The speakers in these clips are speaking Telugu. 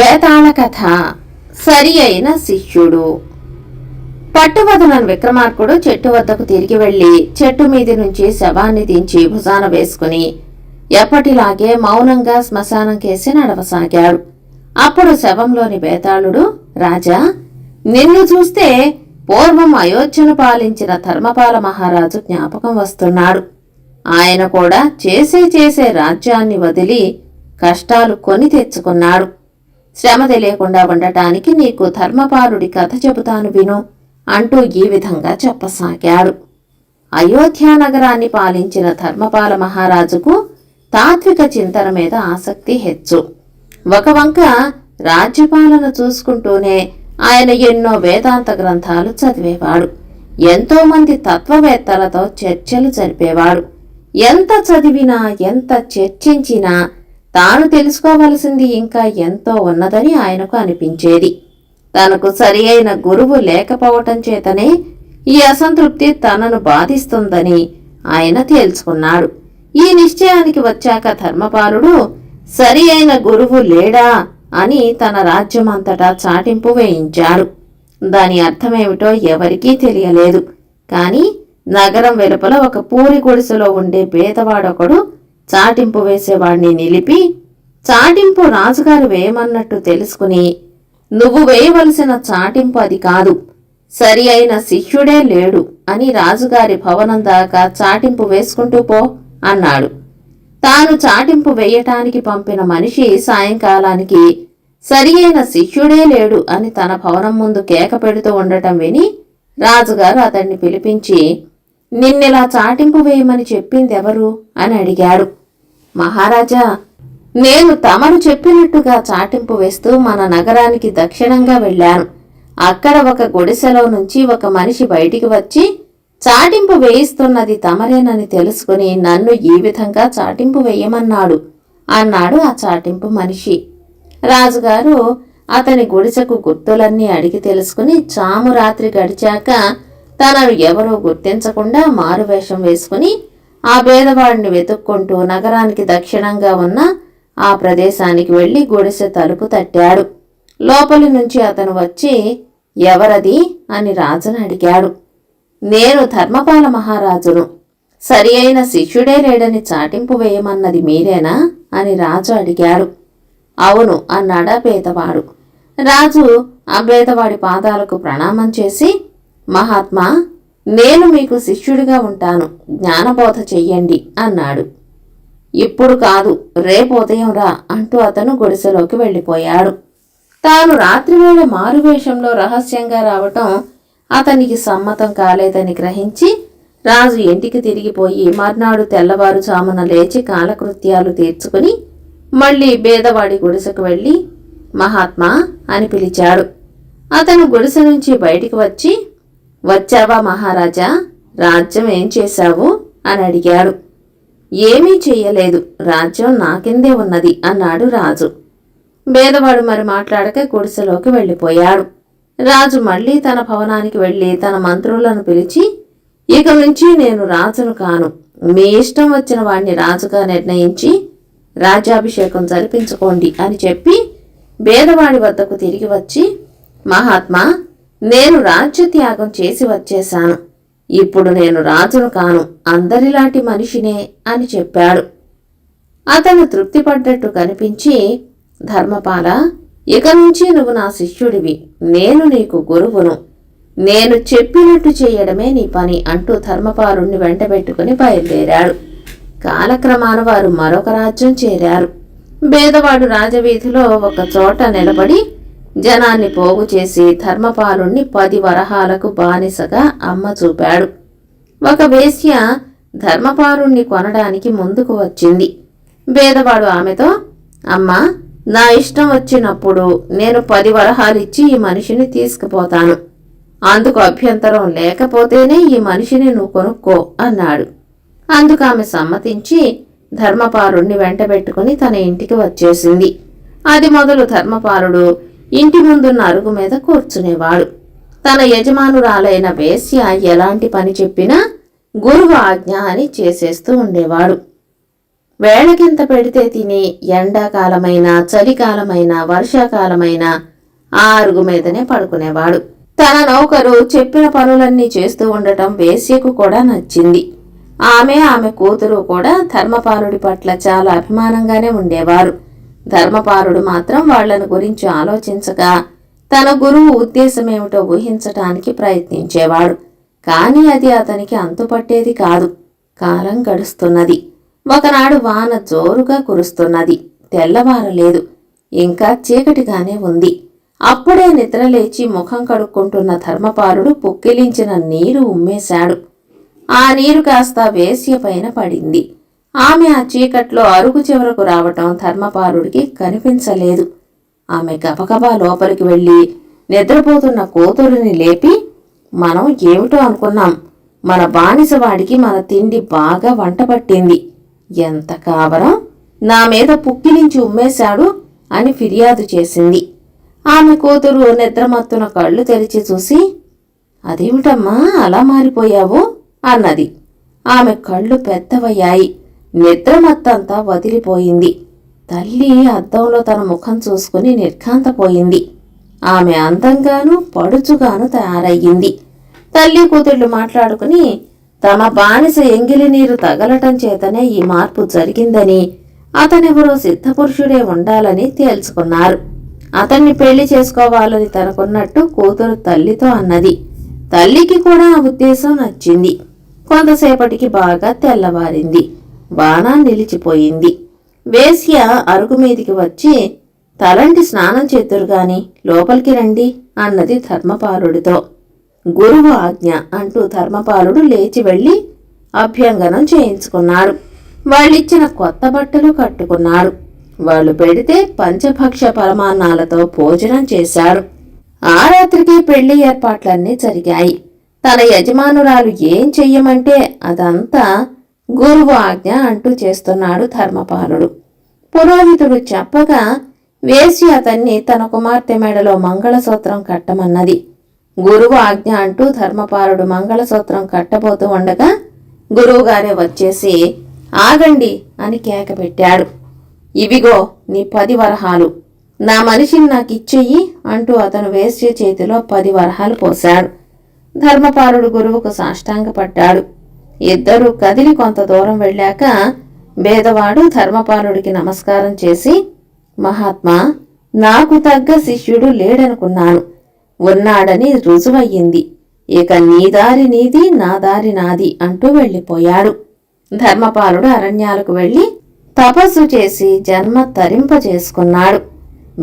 బేతాళ కథ. సరి అయిన శిష్యుడు. పట్టువదలని విక్రమార్కుడు చెట్టు వద్దకు తిరిగి వెళ్లి చెట్టు మీది నుంచి శవాన్ని దించి భుజాన వేసుకుని ఎప్పటిలాగే మౌనంగా శ్మశానం కేసి నడవసాగాడు. అప్పుడు శవంలోని బేతాళుడు, రాజా, నిన్ను చూస్తే పూర్వం అయోధ్యను పాలించిన ధర్మపాల మహారాజు జ్ఞాపకం వస్తున్నాడు. ఆయన కూడా చేసే రాజ్యాన్ని వదిలి కష్టాలు కొని తెచ్చుకున్నాడు. శ్రమ తెలియకుండా ఉండటానికి నీకు ధర్మపాలుడి కథ చెబుతాను విను అంటూ ఈ విధంగా చెప్పసాగాడు. అయోధ్యానగరాన్ని పాలించిన ధర్మపాల మహారాజుకు తాత్విక చింతన మీద ఆసక్తి హెచ్చు. ఒక వంక రాజ్యపాలన చూసుకుంటూనే ఆయన ఎన్నో వేదాంత గ్రంథాలు చదివేవాడు. ఎంతో మంది తత్వవేత్తలతో చర్చలు జరిపేవాడు. ఎంత చదివినా ఎంత చర్చించినా తాను తెలుసుకోవలసింది ఇంకా ఎంతో ఉన్నదని ఆయనకు అనిపించేది. తనకు సరి అయిన గురువు లేకపోవటం చేతనే ఈ అసంతృప్తి తనను బాధిస్తుందని ఆయన తేల్చుకున్నాడు. ఈ నిశ్చయానికి వచ్చాక ధర్మపాలుడు సరి అయిన గురువు లేడా అని తన రాజ్యమంతటా చాటింపు వేయించాడు. దాని అర్థమేమిటో ఎవరికీ తెలియలేదు. కాని నగరం వెలుపల ఒక పూరి గుడిసెలో ఉండే పేదవాడొకడు చాటింపు వేసేవాణ్ణి నిలిపి, చాటింపు రాజుగారు వేయమన్నట్టు తెలుసుకుని, నువ్వు వేయవలసిన చాటింపు అది కాదు, సరి అయిన శిష్యుడే లేడు అని రాజుగారి భవనం దాకా చాటింపు వేసుకుంటూ పో అన్నాడు. తాను చాటింపు వేయటానికి పంపిన మనిషి సాయంకాలానికి సరి అయిన శిష్యుడే లేడు అని తన భవనం ముందు కేక పెడుతూ ఉండటం విని రాజుగారు అతన్ని పిలిపించి, నిన్నెలా చాటింపు వేయమని చెప్పిందెవరు అని అడిగాడు. మహారాజా, నేను తమను చెప్పినట్టుగా చాటింపు వేస్తూ మన నగరానికి దక్షిణంగా వెళ్ళాను. అక్కడ ఒక గుడిసెలో నుంచి ఒక మనిషి బయటికి వచ్చి చాటింపు వేయిస్తున్నది తమరేనని తెలుసుకుని నన్ను ఈ విధంగా చాటింపు వేయమన్నాడు అన్నాడు ఆ చాటింపు మనిషి. రాజుగారు అతని గుడిసెకు గుర్తులన్నీ అడిగి తెలుసుకుని చాము రాత్రి గడిచాక తనను ఎవరూ గుర్తించకుండా మారువేషం వేసుకుని ఆ పేదవాడిని వెతుక్కుంటూ నగరానికి దక్షిణంగా ఉన్న ఆ ప్రదేశానికి వెళ్లి గుడిసె తలుపు తట్టాడు. లోపలి నుంచి అతను వచ్చి, ఎవరది అని రాజును అడిగాడు. నేను ధర్మపాల మహారాజును. సరి అయిన శిష్యుడే లేడని చాటింపు వేయమన్నది మీరేనా అని రాజు అడిగాడు. అవును అన్నాడా పేదవాడు. రాజు ఆ పేదవాడి పాదాలకు ప్రణామం చేసి, మహాత్మా, నేను మీకు శిష్యుడిగా ఉంటాను, జ్ఞానబోధ చెయ్యండి అన్నాడు. ఇప్పుడు కాదు, రేపు ఉదయం రా అంటూ అతను గుడిసెలోకి వెళ్ళిపోయాడు. తాను రాత్రివేళ మారువేషంలో రహస్యంగా రావటం అతనికి సమ్మతం కాలేదని గ్రహించి రాజు ఇంటికి తిరిగిపోయి మర్నాడు తెల్లవారుజామున లేచి కాలకృత్యాలు తీర్చుకుని మళ్లీ బేదవాడి గుడిసెకు వెళ్లి, మహాత్మా అని పిలిచాడు. అతను గుడిసె నుంచి బయటికి వచ్చి, వచ్చావా మహారాజా, రాజ్యం ఏం చేశావు అని అడిగాడు. ఏమీ చెయ్యలేదు, రాజ్యం నాకిందే ఉన్నది అన్నాడు రాజు. బేదవాడు మరి మాట్లాడక గుడిసెలోకి వెళ్ళిపోయాడు. రాజు మళ్లీ తన భవనానికి వెళ్లి తన మంత్రులను పిలిచి, ఇక నుంచి నేను రాజును కాను, మీ ఇష్టం వచ్చిన వాణ్ణి రాజుగా నిర్ణయించి రాజ్యాభిషేకం జరిపించుకోండి అని చెప్పి బేదవాడి వద్దకు తిరిగి వచ్చి, మహాత్మా, నేను రాజ్యత్యాగం చేసి వచ్చేశాను. ఇప్పుడు నేను రాజును కాను, అందరిలాంటి మనిషినే అని చెప్పాడు. అతను తృప్తిపడ్డట్టు కనిపించి, ధర్మపాల, ఇక నుంచి నువ్వు నా శిష్యుడివి, నేను నీకు గురువును, నేను చెప్పినట్టు చేయడమే నీ పని అంటూ ధర్మపాలుణ్ణి వెంటబెట్టుకుని బయలుదేరాడు. కాలక్రమాన వారు మరొక రాజ్యం చేరారు. బేదవాడు రాజవీధిలో ఒక చోట నిలబడి జనాన్ని పోగు చేసి ధర్మపాలుణ్ణి 10 వరహాలకు బానిసగా అమ్మ చూపాడు. ఒక వేశ్య ధర్మపాలుణ్ణి కొనడానికి ముందుకు వచ్చింది. బేదవాడు ఆమెతో, అమ్మా, నా ఇష్టం వచ్చినప్పుడు నేను 10 వరహాలిచ్చి ఈ మనిషిని తీసుకుపోతాను. అందుకు అభ్యంతరం లేకపోతేనే ఈ మనిషిని నువ్వు కొనుక్కో అన్నాడు. అందుకు ఆమె సమ్మతించి ధర్మపాలుణ్ణి వెంటబెట్టుకుని తన ఇంటికి వచ్చేసింది. అది మొదలు ధర్మపాలుడు ఇంటి ముందున్న అరుగు మీద కూర్చునేవాడు. తన యజమానురాలైన వేశ్య ఎలాంటి పని చెప్పినా గురువు ఆజ్ఞ అని చేసేస్తూ ఉండేవాడు. వేళకింత పెడితే తిని ఎండాకాలమైనా చలికాలమైనా వర్షాకాలమైనా ఆ అరుగు మీదనే పడుకునేవాడు. తన నౌకరు చెప్పిన పనులన్నీ చేస్తూ ఉండటం వేశ్యకు కూడా నచ్చింది. ఆమె కూతురు కూడా ధర్మపాలుడి పట్ల చాలా అభిమానంగానే ఉండేవారు. ధర్మపాలుడు మాత్రం వాళ్లను గురించి ఆలోచించక తన గురువు ఉద్దేశమేమిటో ఊహించటానికి ప్రయత్నించేవాడు. కాని అది అతనికి అంతుపట్టేది కాదు. కాలం గడుస్తున్నది. ఒకనాడు వాన జోరుగా కురుస్తున్నది. తెల్లవారలేదు. ఇంకా చీకటిగానే ఉంది. అప్పుడే నిద్రలేచి ముఖం కడుక్కుంటున్న ధర్మపాలుడు పుక్కిలించిన నీరు ఉమ్మేశాడు. ఆ నీరు కాస్త వేశ్య పైన పడింది. ఆమె ఆ చీకట్లో అరుగు చివరకు రావటం ధర్మపాలుడికి కనిపించలేదు. ఆమె గబగబా లోపలికి వెళ్ళి నిద్రపోతున్న కూతురిని లేపి, మనం ఏమిటో అనుకున్నాం, మన బానిసవాడికి మన తిండి బాగా వంట పట్టింది. ఎంత కావరం, నా మీద పుక్కిలించి ఉమ్మేశాడు అని ఫిర్యాదు చేసింది. ఆమె కూతురు నిద్రమత్తున కళ్ళు తెరిచి చూసి, అదేమిటమ్మా అలా మారిపోయావు అన్నది. ఆమె కళ్ళు పెద్దవయ్యాయి. నిద్రమత్తంతా వదిలిపోయింది. తల్లి అద్దంలో తన ముఖం చూసుకుని నిర్ఘాంతపోయింది. ఆమె అందంగాను పడుచుగాను తయారయ్యింది. తల్లి కూతుళ్ళు మాట్లాడుకుని తమ బానిస ఎంగిలి నీరు తగలటం చేతనే ఈ మార్పు జరిగిందని, అతనెవరో సిద్ధపురుషుడే ఉండాలని తేల్చుకున్నారు. అతన్ని పెళ్లి చేసుకోవాలని తనకున్నట్టు కూతురు తల్లితో అన్నది. తల్లికి కూడా ఆ ఉద్దేశం నచ్చింది. కొంతసేపటికి బాగా తెల్లవారింది. వాన నిలిచిపోయింది. వేశ్య అరుగు మీదికి వచ్చి, తలంటి స్నానం చేతురుగాని లోపలికి రండి అన్నది ధర్మపాలుడితో. గురువు ఆజ్ఞ అంటూ ధర్మపాలుడు లేచి వెళ్లి అభ్యంగనం చేయించుకున్నాడు. వాళ్ళిచ్చిన కొత్త బట్టలు కట్టుకున్నాడు. వాళ్ళు పెడితే పంచభక్ష పరమాన్నాలతో భోజనం చేశాడు. ఆ రాత్రికి పెళ్లి ఏర్పాట్లన్నీ జరిగాయి. తన యజమానురాలు ఏం చెయ్యమంటే అదంతా గురువు ఆజ్ఞ అంటూ చేస్తున్నాడు ధర్మపాలుడు. పురోహితుడు చెప్పగా వేసి అతన్ని తన కుమార్తె మెడలో మంగళసూత్రం కట్టమన్నది. గురువు ఆజ్ఞ అంటూ ధర్మపాలుడు మంగళసూత్రం కట్టబోతూ ఉండగా గురువుగారే వచ్చేసి, ఆగండి అని కేక పెట్టాడు. ఇవిగో నీ 10 వరహాలు, నా మనిషిని నాకిచ్చెయ్యి అంటూ అతను వేశ్య చేతిలో 10 వరహాలు పోశాడు. ధర్మపాలుడు గురువుకు సాష్టాంగపడ్డాడు. ఇద్దరూ కదిలి కొంత దూరం వెళ్ళాక బేదవాడు ధర్మపాలుడికి నమస్కారం చేసి, మహాత్మా, నాకు తగ్గ శిష్యుడు లేడనుకున్నాను, ఉన్నాడని రుజువయ్యింది. ఇక నీ దారి నీది, నా దారి నాది అంటూ వెళ్ళిపోయాడు. ధర్మపాలుడు అరణ్యాలకు వెళ్లి తపస్సు చేసి జన్మ తరింపజేసుకున్నాడు.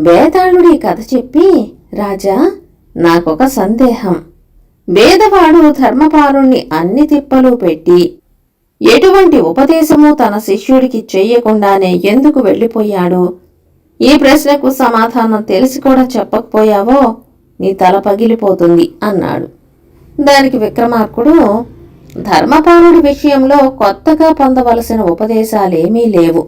బేతాళుడి కథ చెప్పి, రాజా, నాకొక సందేహం. బేదవాడు ధర్మపాలుణ్ణి అన్ని తిప్పలు పెట్టి ఎటువంటి ఉపదేశము తన శిష్యుడికి చెయ్యకుండానే ఎందుకు వెళ్ళిపోయాడు? ఈ ప్రశ్నకు సమాధానం తెలిసి కూడా చెప్పకపోయావో నీ తల పగిలిపోతుంది అన్నాడు. దానికి విక్రమార్కుడు, ధర్మపాలుడి విషయంలో కొత్తగా పొందవలసిన ఉపదేశాలేమీ లేవు.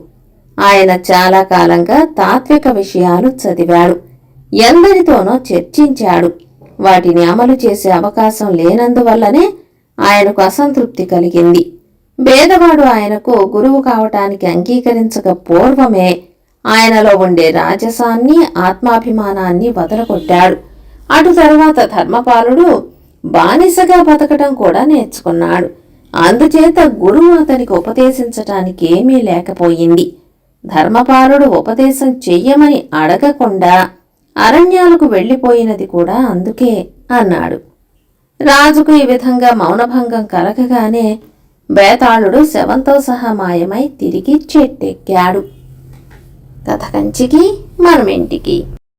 ఆయన చాలా కాలంగా తాత్విక విషయాలు చదివాడు, ఎందరితోనో చర్చించాడు. వాటిని అమలు చేసే అవకాశం లేనందువల్లనే ఆయనకు అసంతృప్తి కలిగింది. బేదవాడు ఆయనకు గురువు కావటానికి అంగీకరించక పూర్వమే ఆయనలో ఉండే రాజసాన్ని, ఆత్మాభిమానాన్ని వదలగొట్టాడు. అటు తర్వాత ధర్మపాలుడు బానిసగా బతకటం కూడా నేర్చుకున్నాడు. అందుచేత గురువు అతనికి ఉపదేశించటానికి ఏమీ లేకపోయింది. ధర్మపాలుడు ఉపదేశం చెయ్యమని అడగకుండా అరణ్యాలకు వెళ్లిపోయినది కూడా అందుకే అన్నాడు. రాజుకు ఈ విధంగా మౌనభంగం కలగగానే బేతాళుడు శవంతో సహా మాయమై తిరిగి చెట్టెక్కాడు. కథ కంచికి మనమింటికి.